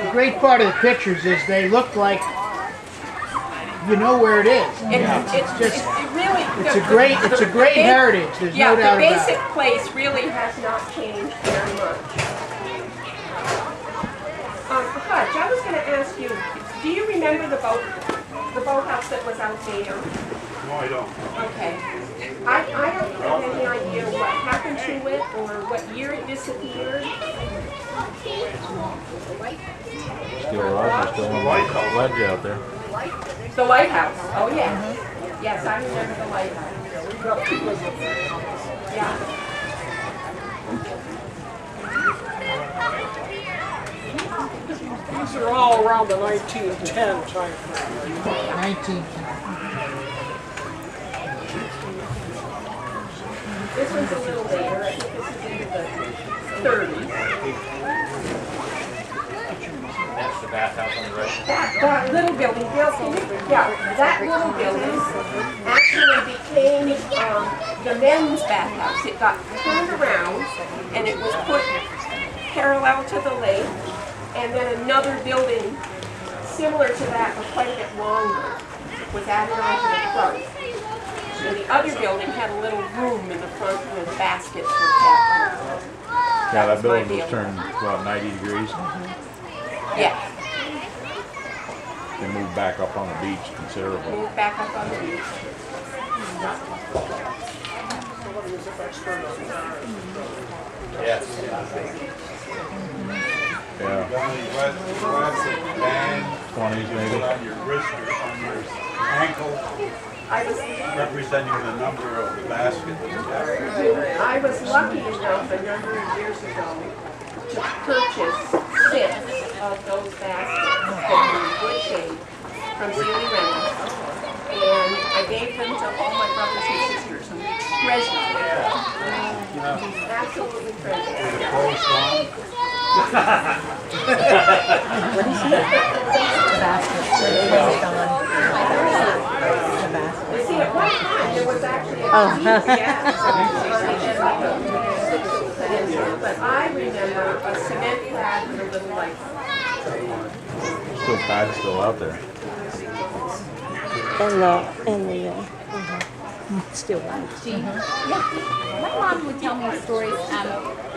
The great part of the pictures is they look like you know where it is. It's really it's a great heritage. There's no doubt about it. The basic place really has not changed very much. Hutch, I was going to ask you, do you remember the boathouse that was out there? No, I don't. Okay. I don't have any idea what happened to it or what year it disappeared. Still alive, still on the ledge out there. The lighthouse. Oh, yeah. Yes, I remember the lighthouse. Yeah. These are all around the 1910 time frame. 19. This one's a little later. I think this is into the 30s. That's the bathhouse on the right. That little building, Bill, that little building actually became the men's bathhouse. It got turned around and it was put parallel to the lake, and then another building similar to that but quite a bit longer was added onto the front. And the other building had a little room in the front with baskets for kept. Yeah, that building was turned, what, 90 degrees? Yes. They moved back up on the beach considerably. Moved back up on the beach. Yes. Yeah. 20s maybe. On your wrist or on your ankle, representing the number of the basket. I was lucky enough a number of years ago to purchase 6 of those baskets that were in good shape from Sealy Reynolds. And I gave them to all my brothers and sisters who treasured them. Absolutely treasured them. What is it? The basket. You see, at one time there was actually a but I remember a cement pad with a little like Still pad's still out there. Still alive. Yeah. My mom would tell me stories.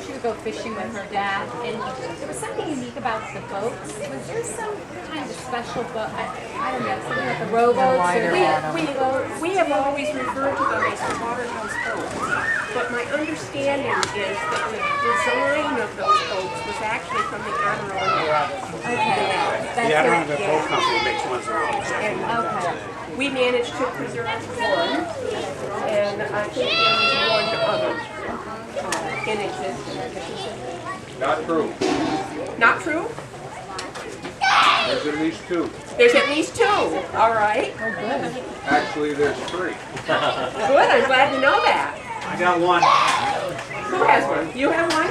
She would go fishing with her dad, and there was something unique about the boats. Was there some kind of special boat? I don't know, something like the rowboats or we have always referred to them as the Waterhouse boats. But my understanding is that the design of those boats was actually from the Adirondack. The Adirondack Boat Company makes ones that are Okay. We managed to preserve one, and I think there was one other in existence. Not true. Not true? There's at least 2. There's at least 2. All right. Oh, good. Actually, there's 3. Good. I'm glad to know that. I got one. Who has one? You have one?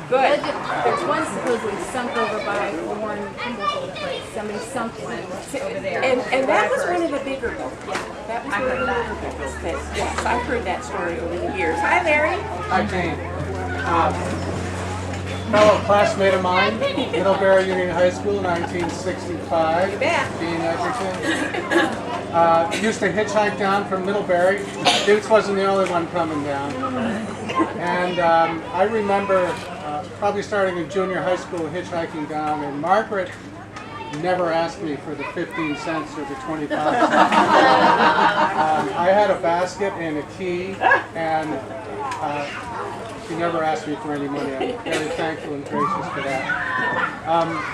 Good. There's one supposedly sunk over by Warren Kimball's place. Somebody sunk one over there. And that was one of the bigger boats. Yeah, that was one of the bigger boats. Yes, I've heard that story over the years. Hi, Larry. Hi, Jane. Fellow classmate of mine, Middlebury Union High School, 1965. You bet. Dean Edgerton. Used to hitchhike down from Middlebury. Dukes wasn't the only one coming down. And I remember probably starting in junior high school hitchhiking down, and Margaret never asked me for the 15 cents or the 25 cents. I had a basket and a key, and she never asked me for any money. I'm very thankful and gracious for that.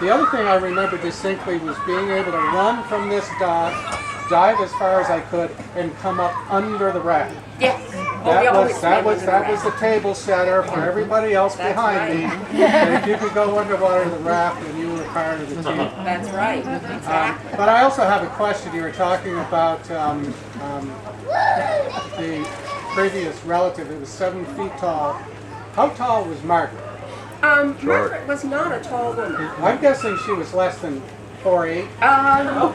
The other thing I remember distinctly was being able to run from this dock, dive as far as I could, and come up under the raft. Yes. That was the table setter for everybody else behind me. And if you could go underwater the raft, then you were part of the team. That's right. Exactly. But I also have a question. You were talking about the previous relative. It was 7 feet tall. How tall was Margaret? Margaret was not a tall woman. I'm guessing she was less than 4'8".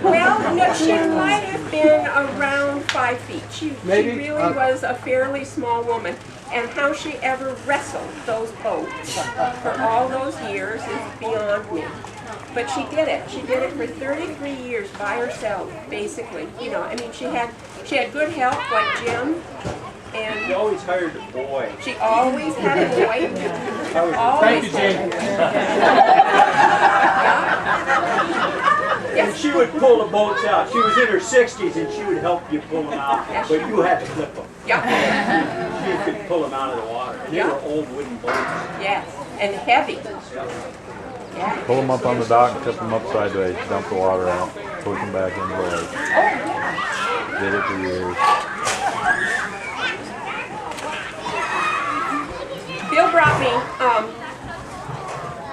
Well, no, she might have been around 5 feet. She really was a fairly small woman. And how she ever wrestled those boats for all those years is beyond me. But she did it. She did it for 33 years by herself, basically. You know, I mean, she had good help like Jim, and She always hired a boy. she always had a boy. Thank Always you, Jane. And she would pull the boats out. She was in her 60s and she would help you pull them out, but you had to clip them. Yeah. She could pull them out of the water. And they were old wooden boats. Yes, and heavy. Yeah. Pull them up on the dock and tip them up sideways, dump the water out, push them back into the lake. Did it for years. Bill brought me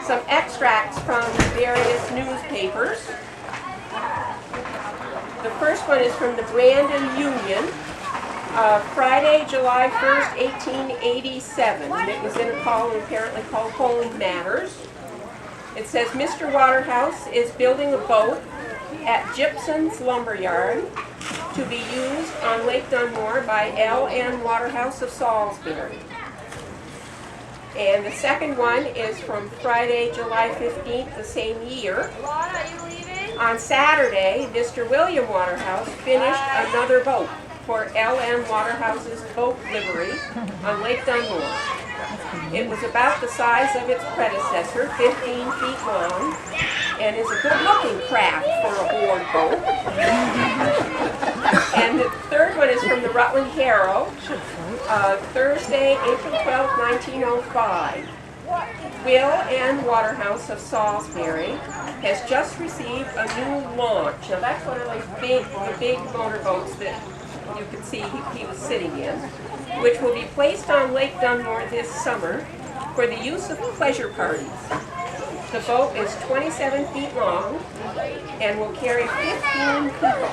some extracts from various newspapers. The first one is from the Brandon Union, Friday, July 1st, 1887. And it was in a column apparently called Home Matters. It says, Mr. Waterhouse is building a boat at Gibson's Lumberyard to be used on Lake Dunmore by L.N. Waterhouse of Salisbury. And the second one is from Friday, July 15th, the same year. On Saturday, Mr. William Waterhouse finished another boat for L.N. Waterhouse's boat livery on Lake Dunmore. It was about the size of its predecessor, 15 feet long, and is a good-looking craft for a board boat. And the third one is from the Rutland Herald, Thursday, April 12, 1905. Will N. Waterhouse of Salisbury has just received a new launch. Now that's one of those big motorboats that you could see he was sitting in, which will be placed on Lake Dunmore this summer for the use of pleasure parties. The boat is 27 feet long and will carry 15 people.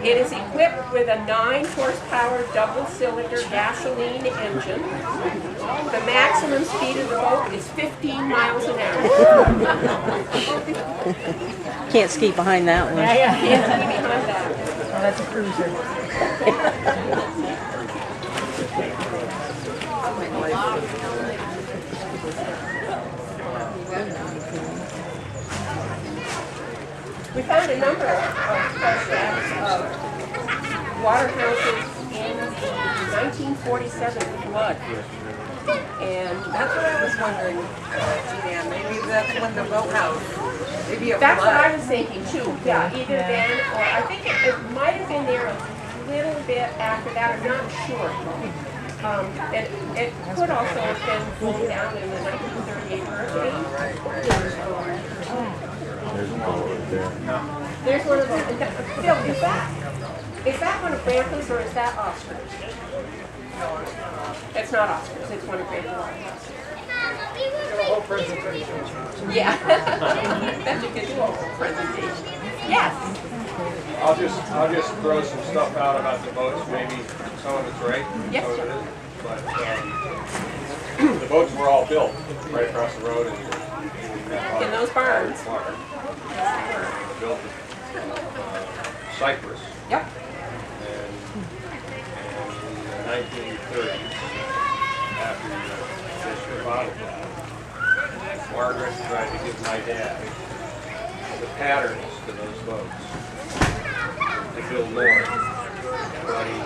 It is equipped with a 9-horsepower double-cylinder gasoline engine. The maximum speed of the boat is 15 miles an hour. Can't ski behind that one. Can't be behind that. Oh, that's a cruiser. We found a number of photographs of Waterhouses in 1947 flood. And That's what I was wondering, Julianne. Maybe that's when the boathouse. Maybe it that's what flooded. I was thinking too. Yeah, either then or I think it might have been there a little bit after that. I'm not sure. It could also have been blown down in the 1938 hurricane. There's a boat right there. There's one of those. Phil, is that one of Brampton's or is that Oscar's? It's not Oscar's. It's one of Brampton's. Yeah. Bet you could do a whole presentation. Yes. I'll just throw some stuff out about the boats. Maybe some of it's right, Yes, some of sir. it isn't. But the boats were all built right across the road in those barns. Built in Cyprus. Yep. And in the 1930s, after the bottle died, Margaret tried to give my dad the patterns to those boats to build more, but he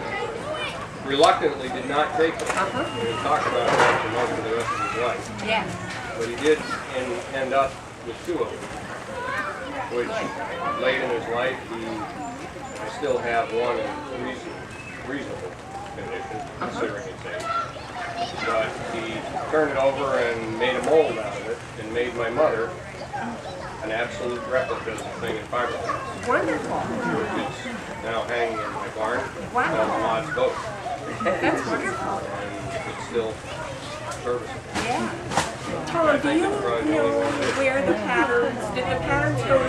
reluctantly did not take them. He didn't talk about that for most of the rest of his life. Yeah. But he did end up with 2 of them, which late in his life I still have one in reasonable condition, considering its age. But he turned it over and made a mold out of it and made my mother an absolute replica of the thing in fiberglass. Wonderful. Which is now hanging in my barn Wow. on Maud's boat. That's wonderful. And it's still serviceable. Yeah. Tom, do you know where the patterns, did the patterns go to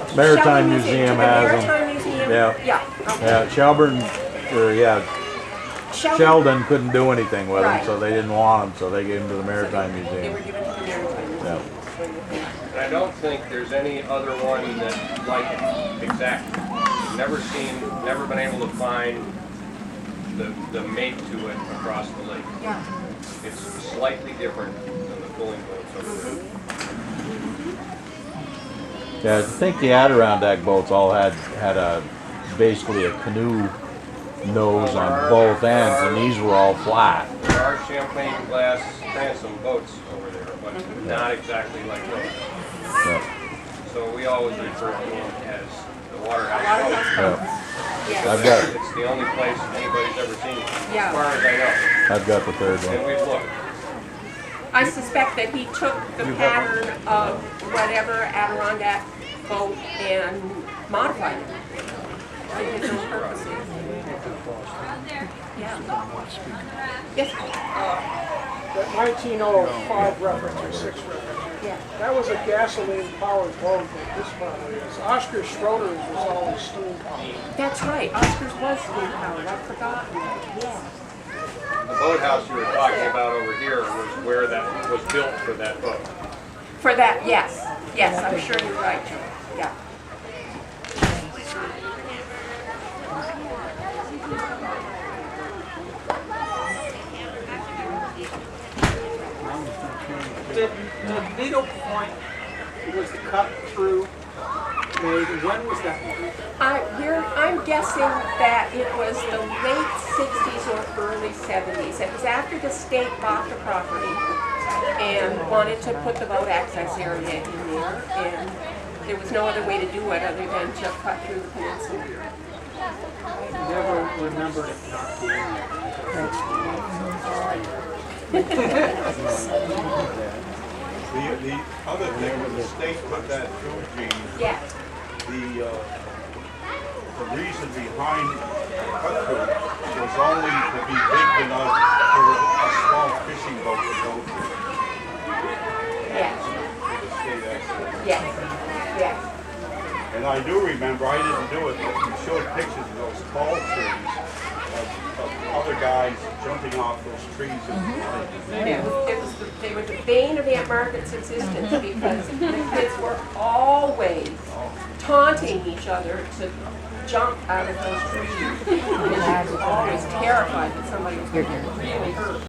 the Maritime Shelburne Museum The has them. Maritime Museum? Yeah. Yeah. Okay. Yeah, Sheldon couldn't do anything with them, Right. so they didn't want them, so they gave them to the Maritime They Museum. were given to the Maritime Museum. Yeah. And I don't think there's any other one that like it exactly. Never been able to find the mate to it across the lake. Yeah. It's slightly different than the pulling boats over there. Yeah, I think the Adirondack boats all had a basically a canoe nose on both ends, and these were all flat. There are champagne glass transom boats over there, but not exactly like those. Yeah. So we always refer to them as the Waterhouse boats. Yeah. Yeah. I've got It's the only place anybody's ever seen it, Yeah. as far as I know. I've got the third And one. we've looked. I suspect that he took the pattern of whatever Adirondack boat and modified it for his own purposes. Yeah. Yes. That 1905 reference or 6 reference, Yeah. that was a gasoline-powered boat, but this probably is. Oscar Schroeder's was always steam-powered. That's right. Oscar's was steam powered. I've forgotten. Yeah. The boathouse you were talking about over here was where that was built for that boat. For that, yes. Yes, I'm sure you're right, Joe. Yeah. Did needle point, was the cut through made, when was that made? I'm guessing that it was the late 60s or early 70s. It was after the state bought the property and wanted to put the boat access area in there, and there was no other way to do it other than to cut through the peninsula. Never remembered it not being there. The other thing when the state put that through, Gene, Yeah. the reason behind cut through was only to be big enough for a small fishing boat to go through. Yes. For the state access. Yes. Yes. And I do remember, I didn't do it, but you showed pictures of those tall trees, of other guys jumping off those trees. They were the bane of Aunt Margaret's existence because the kids were always taunting each other to jump out of those trees. And she was always terrified that somebody was going to get really hurt.